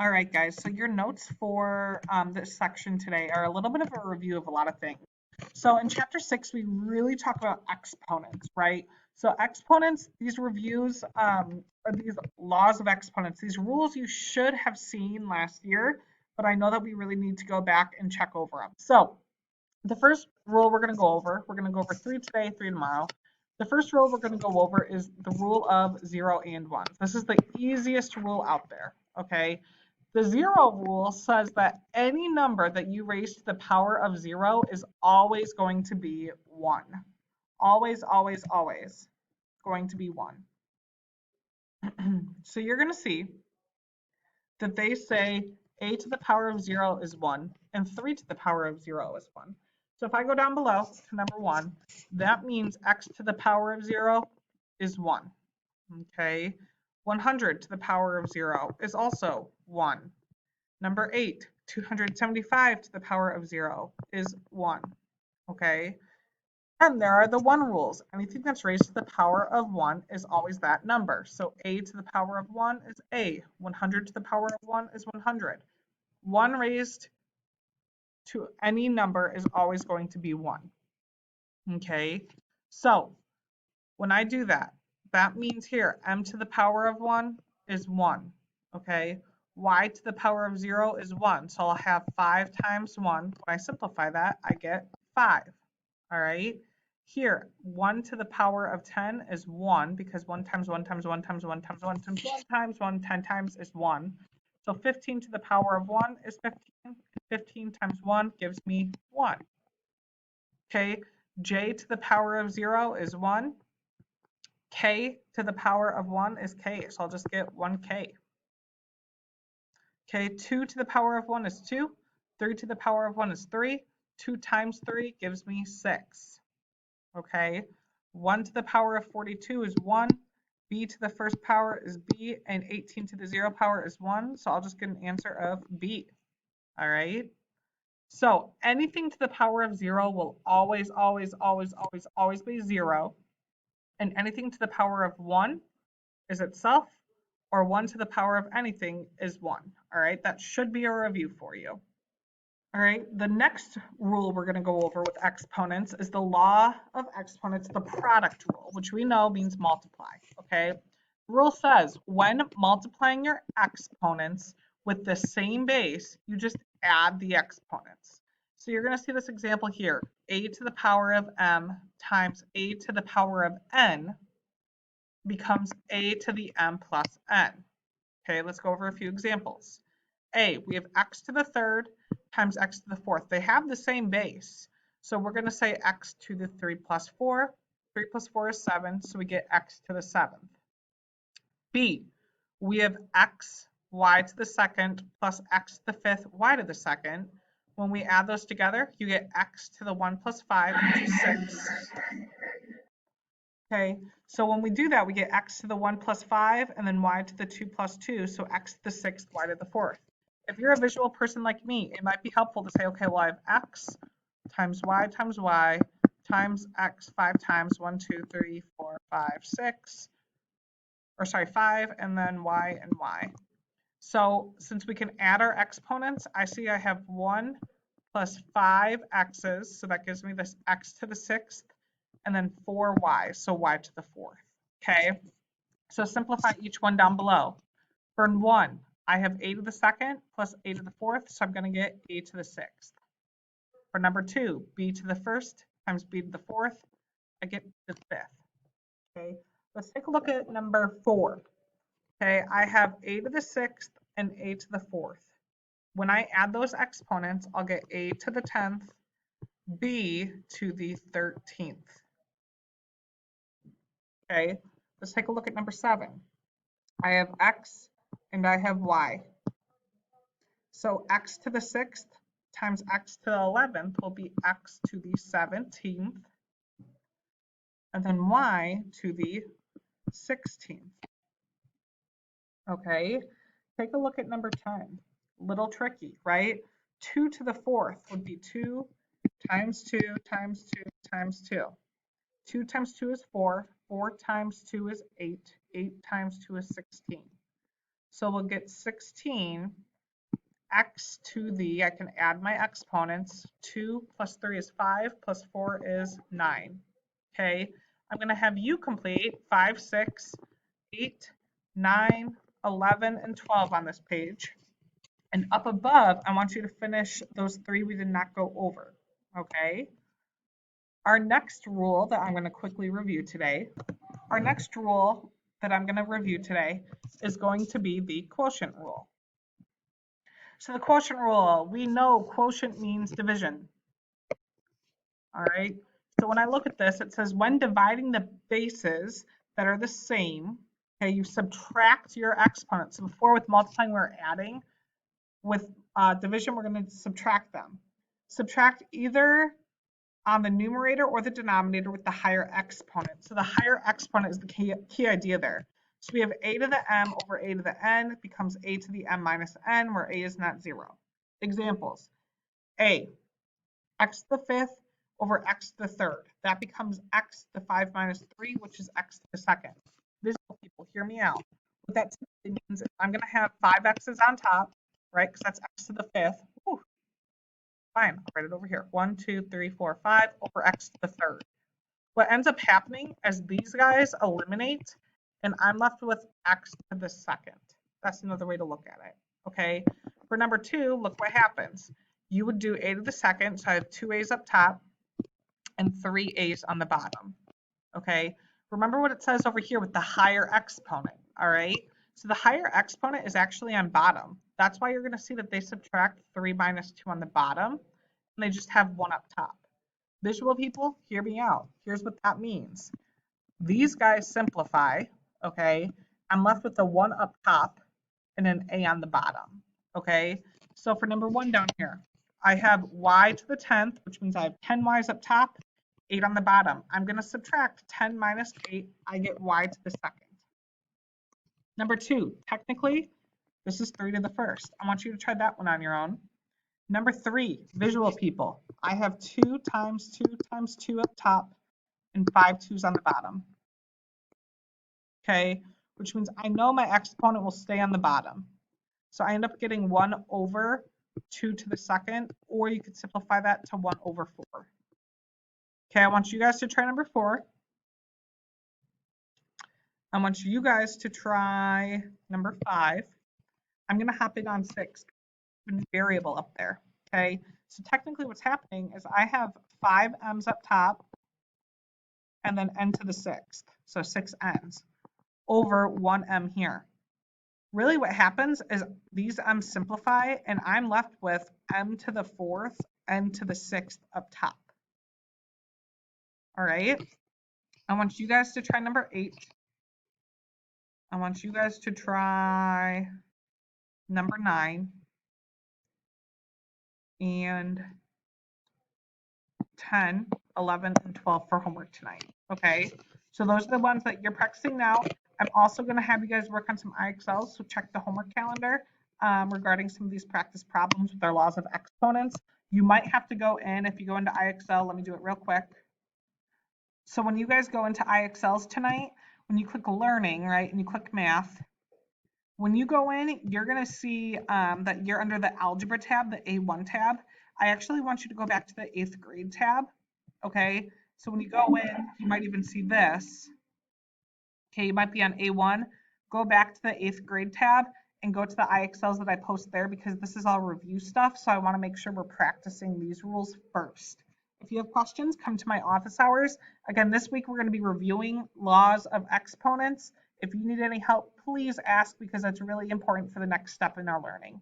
All right, guys. So your notes for this section today are a little bit of a review of a lot of things. So in chapter 6, we really talk about exponents, right? So exponents, these reviews are these laws of exponents, these rules you should have seen last year, but I know that we really need to go back and check over them. So the first rule we're going to go over 3 today, 3 tomorrow. The first rule we're going to go over is the rule of 0 and 1. This is the easiest rule out there, okay? The 0 rule says that any number that you raise to the power of 0 is always going to be 1. Always, always, always going to be 1. So you're going to see that they say a to the power of 0 is 1 and 3 to the power of 0 is 1. So if I go down below to number 1, that means x to the power of 0 is 1. Okay. 100 to the power of 0 is also 1. Number 8, 275 to the power of 0 is 1. Okay. And there are the 1 rules. Anything that's raised to the power of 1 is always that number. So a to the power of 1 is a. 100 to the power of 1 is 100. 1 raised to any number is always going to be 1. Okay, so when I do that, that means here m to the power of 1 is 1. Okay, y to the power of 0 is 1. So I'll have 5 times 1. When I simplify that, I get 5. All right, here 1 to the power of 10 is 1 because 1 times 1 times 1 times 1 times 1 times 1 times 1 10 times is 1. So 15 to the power of 1 is 15. 15 times 1 gives me 1. Okay, j to the power of 0 is 1. K to the power of 1 is k, so I'll just get 1k. Okay, 2 to the power of 1 is 2. 3 to the power of 1 is 3. 2 times 3 gives me 6. Okay, 1 to the power of 42 is 1. B to the first power is b, and 18 to the 0 power is 1, so I'll just get an answer of b. All right. So anything to the power of 0 will always, always, always, always, always be 0. And anything to the power of 1 is itself, or 1 to the power of anything is 1. All right, that should be a review for you. All right, the next rule we're going to go over with exponents is the law of exponents, the product rule, which we know means multiply. Okay, the rule says when multiplying your exponents with the same base, you just add the exponents. So you're going to see this example here, a to the power of m times a to the power of n becomes a to the m plus n. Okay, let's go over a few examples. A, we have x to the third times x to the fourth. They have the same base. So we're going to say x to the 3 plus 4. 3 plus 4 is 7, so we get x to the 7th. B, we have x y to the second plus x to the fifth y to the second. When we add those together, you get x to the 1 plus 5, which is 6. Okay, so when we do that, we get x to the 1 plus 5 and then y to the 2 plus 2, so x to the 6th, y to the 4th. If you're a visual person like me, it might be helpful to say, okay, well, I have x times y times x 5 times 1, 2, 3, 4, 5, 6, or sorry, 5, and then y and y. So since we can add our exponents, I see I have 1 plus 5 x's, so that gives me this x to the 6th, and then 4y, so y to the 4th. Okay, so simplify each one down below. For 1, I have a to the 2nd plus a to the 4th, so I'm going to get a to the 6th. For number 2, b to the 1st times b to the 4th, I get the 5th. Okay, let's take a look at number 4. Okay, I have a to the 6th and a to the 4th. When I add those exponents, I'll get a to the 10th, b to the 13th. Okay, let's take a look at number 7. I have x and I have y. So x to the 6th times x to the 11th will be x to the 17th, and then y to the 16th. Okay, take a look at number 10. Little tricky, right? 2 to the 4th would be 2 times 2 times 2 times 2. 2 times 2 is 4. 4 times 2 is 8. 8 times 2 is 16. So we'll get 16 x to the, I can add my exponents. 2 plus 3 is 5, plus 4 is 9. Okay, I'm going to have you complete 5, 6, 8, 9, 11, and 12 on this page. And up above, I want you to finish those 3 we did not go over. Okay. Our next rule that I'm going to quickly review today, is going to be the quotient rule. So the quotient rule, we know quotient means division. All right. So when I look at this, it says when dividing the bases that are the same, okay, you subtract your exponents. So before with multiplying, we're adding. With division, we're going to subtract them. Subtract either on the numerator or the denominator with the higher exponent. So the higher exponent is the key idea there. So we have a to the m over a to the n becomes a to the m minus n, where a is not 0. Examples. A, x to the 5th over x to the 3rd. That becomes x to the 5 minus 3, which is x to the 2nd. Visual people, hear me out. What that typically means is I'm going to have 5 x's on top, right? Because that's x to the 5th. Whew. Fine, I'll write it over here. 1, 2, 3, 4, 5 over x to the 3rd. What ends up happening is these guys eliminate, and I'm left with x to the 2nd. That's another way to look at it. Okay. For number 2, look what happens. You would do a to the 2nd, so I have 2 a's up top and 3 a's on the bottom. Okay. Remember what it says over here with the higher exponent. All right. So the higher exponent is actually on bottom. That's why you're going to see that they subtract 3 minus 2 on the bottom, and they just have 1 up top. Visual people, hear me out. Here's what that means. These guys simplify, okay? I'm left with a 1 up top and an a on the bottom, okay? So for number 1 down here, I have y to the 10th, which means I have 10 y's up top, 8 on the bottom. I'm going to subtract 10 minus 8. I get y to the 2nd. Number 2, technically, this is 3 to the 1st. I want you to try that one on your own. Number 3, visual people. I have 2 times 2 times 2 up top and 5 2's on the bottom. Okay, which means I know my exponent will stay on the bottom. So I end up getting 1 over 2 to the 2nd, or you could simplify that to 1 over 4. Okay, I want you guys to try number 4. I want you guys to try number 5. I'm going to hop in on 6. Variable up there. Okay, so technically what's happening is I have 5 m's up top and then n to the 6th, so 6 n's over 1 m here. Really what happens is these m's simplify and I'm left with m to the 4th, n to the 6th up top. All right, I want you guys to try number 8. I want you guys to try number 9 and 10, 11, and 12 for homework tonight. Okay, so those are the ones that you're practicing now. I'm also going to have you guys work on some IXLs, so check the homework calendar regarding some of these practice problems with our laws of exponents. You might have to go in, if you go into IXL, let me do it real quick. So when you guys go into IXLs tonight, when you click learning, right, and you click math, when you go in, you're going to see that you're under the algebra tab, the A1 tab. I actually want you to go back to the 8th grade tab. Okay, so when you go in, you might even see this. Okay, you might be on A1. Go back to the 8th grade tab and go to the IXLs that I post there, because this is all review stuff. So I want to make sure we're practicing these rules first. If you have questions, come to my office hours. Again, this week we're going to be reviewing laws of exponents. If you need any help, please ask, because that's really important for the next step in our learning.